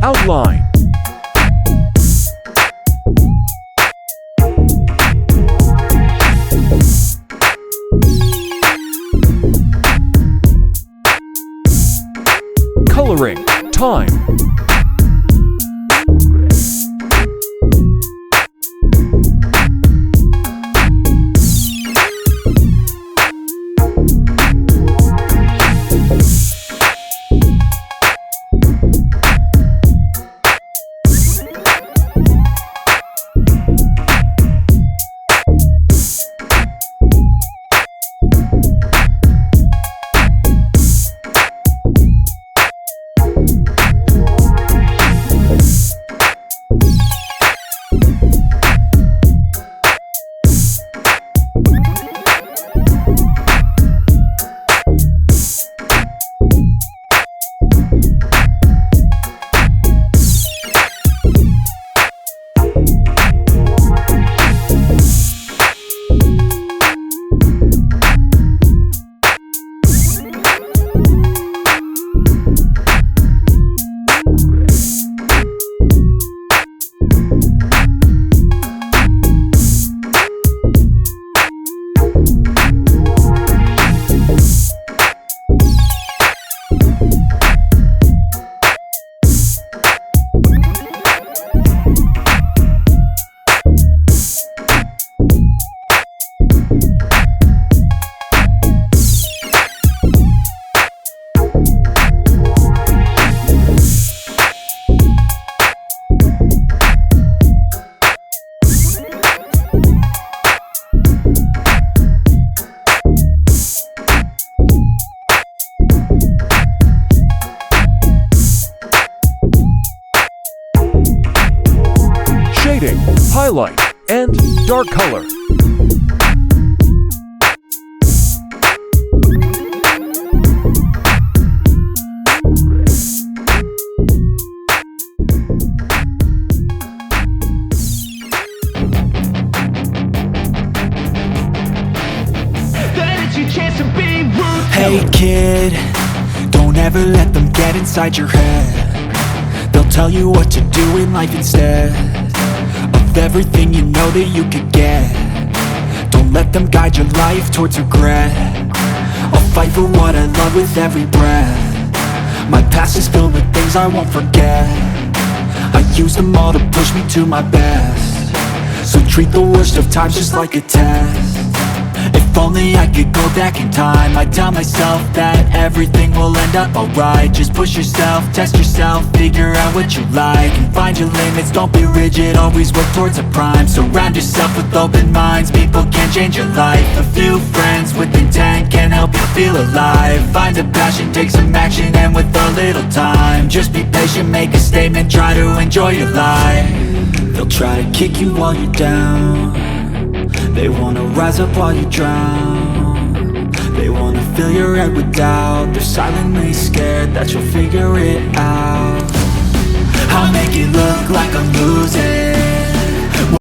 Outline. Coloring. Time. Shading, highlight, and dark color. Hey kid, don't ever let them get inside your head. They'll tell you what to do in life instead of everything you know that you could get. Don't let them guide your life towards regret. I'll fight for what I love with every breath. My past is filled with things I won't forget. I use them all to push me to my best. So treat the worst of times just like a test. If only I could go back in time, I'd tell myself that everything will end up alright. Just push yourself, test yourself, figure out what you like, and find your limits, don't be rigid, always work towards a prime. Surround yourself with open minds, people can change your life. A few friends with intent can help you feel alive. Find a passion, take some action, and with a little time, just be patient, make a statement, try to enjoy your life. They'll try to kick you while you're down. They wanna rise up while you drown. They wanna fill your head with doubt. They're silently scared that you'll figure it out. I'll make it look like I'm losing.